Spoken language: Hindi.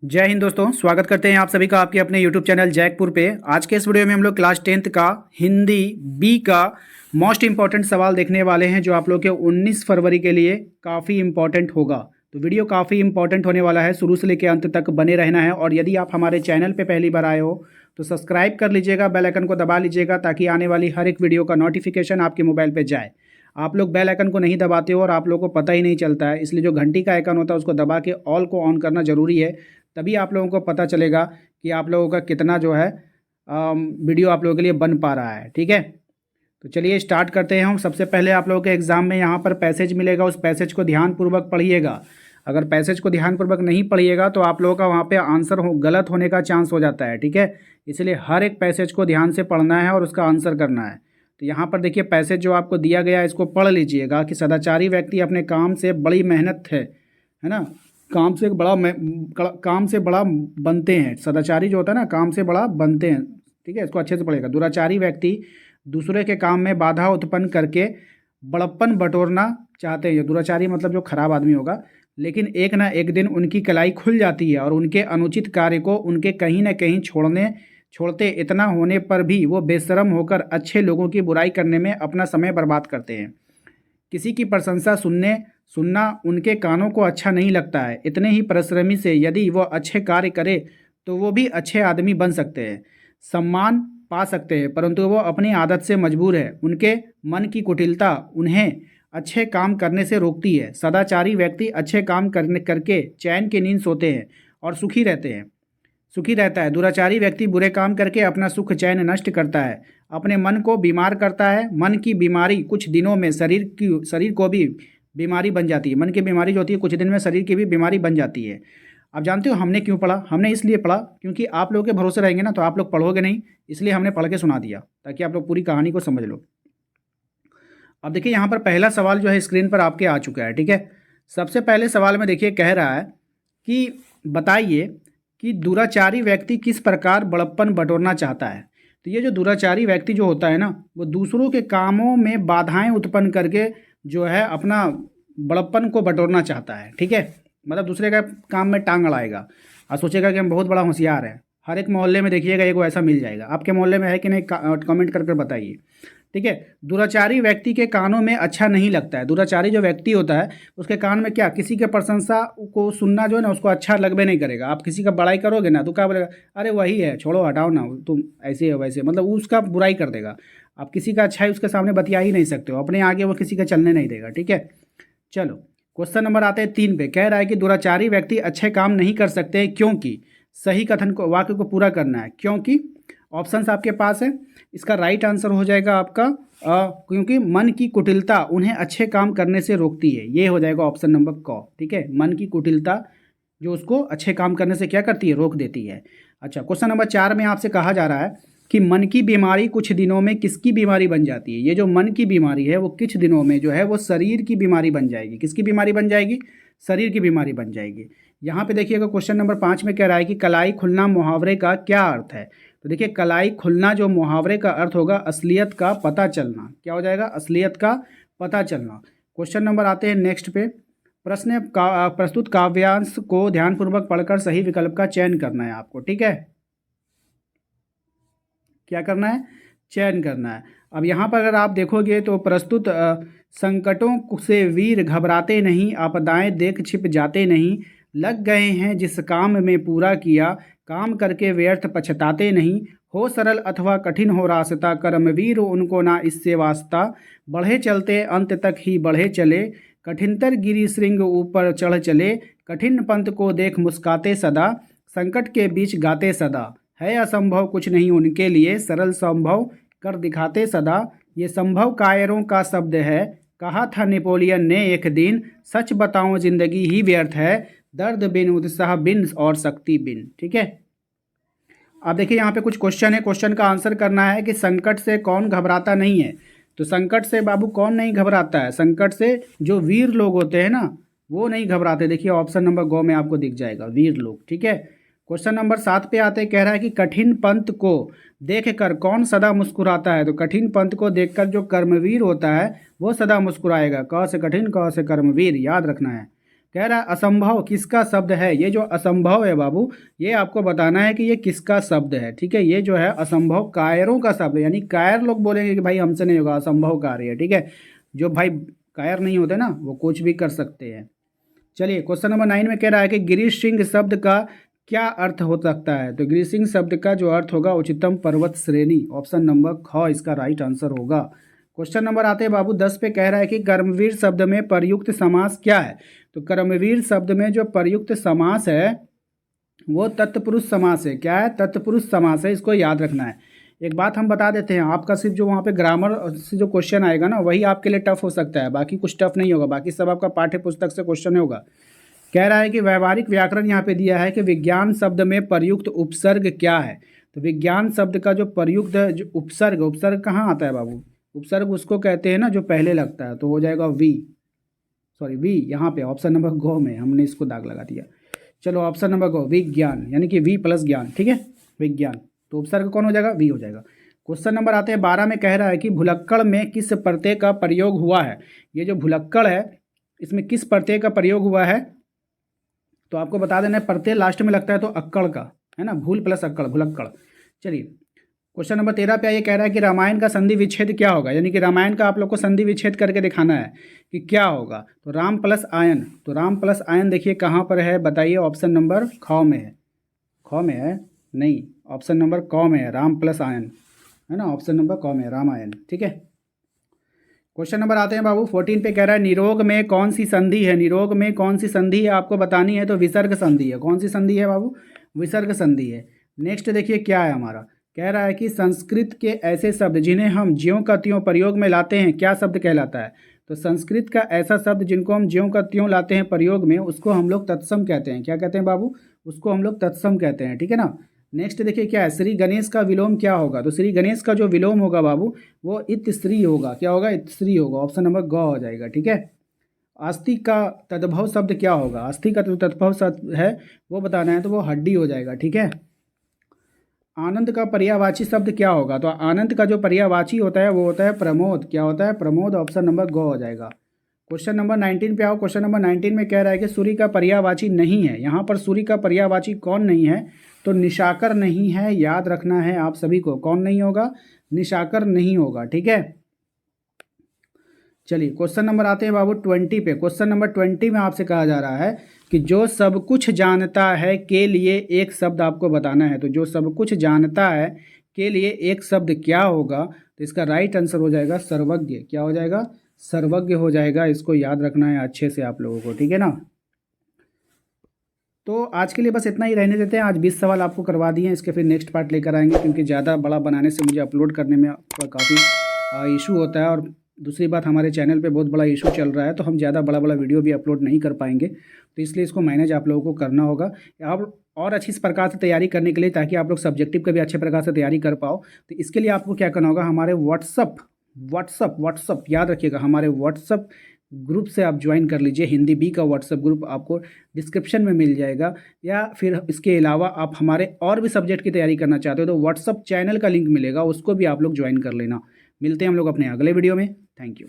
जय हिंद दोस्तों, स्वागत करते हैं आप सभी का आपके अपने YouTube चैनल जैकपुर पे। आज के इस वीडियो में हम लोग क्लास 10th का हिंदी बी का मोस्ट इंपॉर्टेंट सवाल देखने वाले हैं, जो आप लोग के 19 फरवरी के लिए काफ़ी इंपॉर्टेंट होगा। तो वीडियो काफ़ी इंपॉर्टेंट होने वाला है, शुरू से लेकर अंत तक बने रहना है। और यदि आप हमारे चैनल पर पहली बार आए हो तो सब्सक्राइब कर लीजिएगा, बेल आइकन को दबा लीजिएगा, ताकि आने वाली हर एक वीडियो का नोटिफिकेशन आपके मोबाइल पर जाए। आप लोग बेल आइकन को नहीं दबाते हो और आप लोगों को पता ही नहीं चलता है, इसलिए जो घंटी का आइकन होता है उसको दबा के ऑल को ऑन करना ज़रूरी है। तभी आप लोगों को पता चलेगा कि आप लोगों का कितना जो है वीडियो आप लोगों के लिए बन पा रहा है। ठीक है, तो चलिए स्टार्ट करते हैं हम। सबसे पहले आप लोगों के एग्ज़ाम में यहाँ पर पैसेज मिलेगा, उस पैसेज को ध्यानपूर्वक पढ़िएगा। अगर पैसेज को ध्यानपूर्वक नहीं पढ़िएगा तो आप लोगों का वहाँ पे आंसर गलत होने का चांस हो जाता है। ठीक है, इसलिए हर एक पैसेज को ध्यान से पढ़ना है और उसका आंसर करना है। तो यहाँ पर देखिए, पैसेज जो आपको दिया गया है इसको पढ़ लीजिएगा कि सदाचारी व्यक्ति अपने काम से बड़ी मेहनत है ना, काम से बड़ा बनते हैं। सदाचारी जो होता है ना, काम से बड़ा बनते हैं। ठीक है, इसको अच्छे से पढ़ेगा। दुराचारी व्यक्ति दूसरे के काम में बाधा उत्पन्न करके बड़प्पन बटोरना चाहते हैं। दुराचारी मतलब जो खराब आदमी होगा, लेकिन एक ना एक दिन उनकी कलाई खुल जाती है और उनके अनुचित कार्य को उनके कहीं ना कहीं छोड़ते इतना होने पर भी वो बेशर्म होकर अच्छे लोगों की बुराई करने में अपना समय बर्बाद करते हैं। किसी की प्रशंसा सुनना उनके कानों को अच्छा नहीं लगता है। इतने ही परिश्रमी से यदि वो अच्छे कार्य करे तो वो भी अच्छे आदमी बन सकते हैं, सम्मान पा सकते हैं, परंतु वो अपनी आदत से मजबूर है। उनके मन की कुटिलता उन्हें अच्छे काम करने से रोकती है। सदाचारी व्यक्ति अच्छे काम करके चैन की नींद सोते हैं और सुखी रहता है। दुराचारी व्यक्ति बुरे काम करके अपना सुख चैन नष्ट करता है, अपने मन को बीमार करता है। मन की बीमारी कुछ दिनों में शरीर को भी बीमारी बन जाती है। मन की बीमारी जो होती है कुछ दिन में शरीर की भी बीमारी बन जाती है। आप जानते हो हमने क्यों पढ़ा? हमने इसलिए पढ़ा क्योंकि आप लोगों के भरोसे रहेंगे ना तो आप लोग पढ़ोगे नहीं, इसलिए हमने पढ़ के सुना दिया ताकि आप लोग पूरी कहानी को समझ लो। अब देखिए, यहाँ पर पहला सवाल जो है स्क्रीन पर आपके आ चुका है। ठीक है, सबसे पहले सवाल में देखिए कह रहा है कि बताइए कि दुराचारी व्यक्ति किस प्रकार बड़प्पन बटोरना चाहता है। तो ये जो दुराचारी व्यक्ति जो होता है ना, वो दूसरों के कामों में बाधाएं उत्पन्न करके जो है अपना बड़प्पन को बटोरना चाहता है। ठीक है, मतलब दूसरे का काम में टांग अड़ाएगा और सोचेगा कि हम बहुत बड़ा होशियार है। हर एक मोहल्ले में देखिएगा एक ऐसा मिल जाएगा। आपके मोहल्ले में है कि नहीं? कमेंट कर बताइए। ठीक है, दुराचारी व्यक्ति के कानों में अच्छा नहीं लगता है। दुराचारी जो व्यक्ति होता है उसके कान में क्या, किसी के प्रशंसा को सुनना जो है ना उसको अच्छा लगबे नहीं करेगा। आप किसी का बड़ाई करोगे ना तो क्या बोलेगा, अरे वही है, छोड़ो हटाओ ना, तुम ऐसे हो वैसे, मतलब उसका बुराई कर देगा। आप किसी का अच्छाई उसके सामने बतिया ही नहीं सकते हो, अपने आगे वो किसी का चलने नहीं देगा। ठीक है, चलो क्वेश्चन नंबर आते हैं 3 पे। कह रहा है कि दुराचारी व्यक्ति अच्छे काम नहीं कर सकते क्योंकि सही कथन को, वाक्य को पूरा करना है। क्योंकि ऑप्शंस आपके पास है, इसका राइट आंसर हो जाएगा आपका क्योंकि मन की कुटिलता उन्हें अच्छे काम करने से रोकती है। ये हो जाएगा ऑप्शन नंबर क। ठीक है, मन की कुटिलता जो उसको अच्छे काम करने से क्या करती है, रोक देती है। अच्छा, क्वेश्चन नंबर 4 में आपसे कहा जा रहा है कि मन की बीमारी कुछ दिनों में किसकी बीमारी बन जाती है। ये जो मन की बीमारी है वो कुछ दिनों में जो है वो शरीर की बीमारी बन जाएगी। किसकी बीमारी बन जाएगी? शरीर की बीमारी बन जाएगी। यहाँ पे देखिएगा क्वेश्चन नंबर 5 में कह रहा है कि कलाई खुलना मुहावरे का क्या अर्थ है। तो देखिए, कलाई खुलना जो मुहावरे का अर्थ होगा असलियत का पता चलना। क्या हो जाएगा? असलियत का पता चलना। क्वेश्चन नंबर आते हैं नेक्स्ट पे। प्रस्तुत काव्यांश को ध्यानपूर्वक पढ़कर सही विकल्प का चयन करना है आपको। ठीक है, क्या करना है? चयन करना है। अब यहाँ पर अगर आप देखोगे तो प्रस्तुत संकटों से वीर घबराते नहीं, आपदाएं देख छिप जाते नहीं, लग गए हैं जिस काम में पूरा किया, काम करके व्यर्थ पछताते नहीं, हो सरल अथवा कठिन हो रास्ता, कर्मवीर उनको ना इससे वास्ता, बढ़े चलते अंत तक ही बढ़े चले, कठिनतर गिरी श्रृंग ऊपर चढ़ चले, कठिन पंथ को देख मुस्काते सदा, संकट के बीच गाते सदा, है असंभव कुछ नहीं उनके लिए, सरल संभव कर दिखाते सदा, ये संभव कायरों का शब्द है, कहा था नेपोलियन ने एक दिन, सच बताऊं जिंदगी ही व्यर्थ है, दर्द बिन उत्साह बिन और शक्ति बिन। ठीक है, अब देखिए यहाँ पे कुछ क्वेश्चन है, क्वेश्चन का आंसर करना है कि संकट से कौन घबराता नहीं है। तो संकट से बाबू कौन नहीं घबराता है? संकट से जो वीर लोग होते हैं ना वो नहीं घबराते। देखिए ऑप्शन नंबर ग में आपको दिख जाएगा, वीर लोग। ठीक है, क्वेश्चन नंबर 7 पे आते कह रहा है कि कठिन पंथ को देखकर कौन सदा मुस्कुराता है। तो कठिन पंथ को देखकर जो कर्मवीर होता है वो सदा मुस्कुराएगा। क से कठिन, क से कर्मवीर, याद रखना है। कह रहा है असंभव किसका शब्द है। ये जो असंभव है बाबू, ये आपको बताना है कि ये किसका शब्द है। ठीक है, ये जो है असंभव कायरों का शब्द है, यानी कायर लोग बोलेंगे कि भाई हमसे नहीं होगा, असंभव कार्य है। ठीक है, जो भाई कायर नहीं होते ना वो कुछ भी कर सकते हैं। चलिए क्वेश्चन नंबर 9 में कह रहा है कि गिरीश सिंह शब्द का क्या अर्थ हो सकता है। तो गिरीश सिंह शब्द का जो अर्थ होगा उच्चतम पर्वत श्रेणी, ऑप्शन नंबर ख इसका राइट आंसर होगा। क्वेश्चन नंबर आते हैं बाबू 10 पे, कह रहा है कि कर्मवीर शब्द में प्रयुक्त समास क्या है। तो कर्मवीर शब्द में जो प्रयुक्त समास है वो तत्पुरुष समास है। क्या है? तत्पुरुष समास है, इसको याद रखना है। एक बात हम बता देते हैं, आपका सिर्फ जो वहाँ पे ग्रामर से जो क्वेश्चन आएगा ना वही आपके लिए टफ हो सकता है, बाकी कुछ टफ नहीं होगा, बाकी सब आपका पाठ्य पुस्तक से क्वेश्चन होगा। कह रहा है कि व्यवहारिक व्याकरण यहाँ पे दिया है कि विज्ञान शब्द में प्रयुक्त उपसर्ग क्या है। तो विज्ञान शब्द का जो प्रयुक्त जो उपसर्ग, उपसर्ग कहाँ आता है बाबू? उपसर्ग उसको कहते हैं ना जो पहले लगता है, तो हो जाएगा वी, सॉरी वी यहाँ पे ऑप्शन नंबर गो में हमने इसको दाग लगा दिया। चलो ऑप्शन नंबर गो, विज्ञान, यानी कि वी प्लस ज्ञान। ठीक है, विज्ञान, तो उपसर्ग कौन हो जाएगा? वी हो जाएगा। क्वेश्चन नंबर आते हैं 12 में, कह रहा है कि भुलक्कड़ में किस प्रत्यय का प्रयोग हुआ है। ये जो भुलक्कड़ है इसमें किस प्रत्यय का प्रयोग हुआ है? तो आपको बता देना है, प्रत्यय लास्ट में लगता है तो अक्कड़ का, है ना, भूल प्लस अक्कड़, भुलक्कड़। चलिए क्वेश्चन नंबर 13 पे ये कह रहा है कि रामायण का संधि विच्छेद क्या होगा, यानी कि रामायण का आप लोग को संधि विच्छेद करके दिखाना है कि क्या होगा। तो राम प्लस आयन, तो राम प्लस आयन देखिए कहाँ पर है बताइए, ऑप्शन नंबर ख में है। ख में है नहीं, ऑप्शन नंबर क में है, राम प्लस आयन, है ना, ऑप्शन नंबर क में है रामायण। ठीक है, क्वेश्चन नंबर आते हैं बाबू 14 पे, कह रहा है निरोग में कौन सी संधि है। निरोग में कौन सी संधि है आपको बतानी है, तो विसर्ग संधि है। कौन सी संधि है बाबू? विसर्ग संधि है। नेक्स्ट देखिए क्या है हमारा, कह रहा है कि संस्कृत के ऐसे शब्द जिन्हें हम ज्यों का त्यों प्रयोग में लाते हैं क्या शब्द कहलाता है। तो संस्कृत का ऐसा शब्द जिनको हम ज्यों का त्यों लाते हैं प्रयोग में, उसको हम लोग तत्सम कहते हैं। क्या कहते हैं बाबू? उसको हम लोग तत्सम कहते हैं। ठीक है ना। नेक्स्ट देखिए क्या है, श्री गणेश का विलोम क्या होगा। तो श्री गणेश का जो विलोम होगा बाबू वो इत श्री होगा। क्या होगा? इत श्री होगा, ऑप्शन नंबर ग हो जाएगा। ठीक है, अस्थि का तद्भव शब्द क्या होगा। अस्थि का जो तद्भव शब्द है वो बताना है, तो वो हड्डी हो जाएगा। ठीक है, आनंद का पर्यायवाची शब्द क्या होगा। तो आनंद का जो पर्यायवाची होता है वो होता है प्रमोद। क्या होता है? प्रमोद, ऑप्शन नंबर ग हो जाएगा। क्वेश्चन नंबर 19 पे आओ। क्वेश्चन नंबर 19 में कह रहा है कि सूर्य का पर्यायवाची नहीं है। यहाँ पर सूर्य का पर्यायवाची कौन नहीं है? तो निशाकर नहीं है, याद रखना है आप सभी को। कौन नहीं होगा? निशाकर नहीं होगा। ठीक है, चलिए क्वेश्चन नंबर आते हैं बाबू 20 पे। क्वेश्चन नंबर 20 में आपसे कहा जा रहा है कि जो सब कुछ जानता है के लिए एक शब्द आपको बताना है। तो जो सब कुछ जानता है के लिए एक शब्द क्या होगा। तो इसका राइट आंसर हो जाएगा सर्वज्ञ। क्या हो जाएगा? सर्वज्ञ हो जाएगा। इसको याद रखना है अच्छे से आप लोगों को। ठीक है ना। तो आज के लिए बस इतना ही रहने देते हैं। आज 20 सवाल आपको करवा दिए हैं, इसके फिर नेक्स्ट पार्ट लेकर आएंगे, क्योंकि ज़्यादा बड़ा बनाने से मुझे अपलोड करने में काफ़ी इशू होता है। और दूसरी बात, हमारे चैनल पे बहुत बड़ा इशू चल रहा है, तो हम ज़्यादा बड़ा बड़ा वीडियो भी अपलोड नहीं कर पाएंगे। तो इसलिए इसको मैनेज आप लोगों को करना होगा। आप और अच्छी प्रकार से तैयारी करने के लिए, ताकि आप लोग सब्जेक्टिव का भी अच्छे प्रकार से तैयारी कर पाओ, तो इसके लिए आपको क्या करना होगा, हमारे व्हाट्सअप याद रखिएगा, हमारे व्हाट्सअप ग्रुप से आप ज्वाइन कर लीजिए। हिंदी बी का व्हाट्सअप ग्रुप आपको डिस्क्रिप्शन में मिल जाएगा। या फिर इसके अलावा आप हमारे और भी सब्जेक्ट की तैयारी करना चाहते हो तो व्हाट्सअप चैनल का लिंक मिलेगा, उसको भी आप लोग ज्वाइन कर लेना। मिलते हैं हम लोग अपने अगले वीडियो में। Thank you.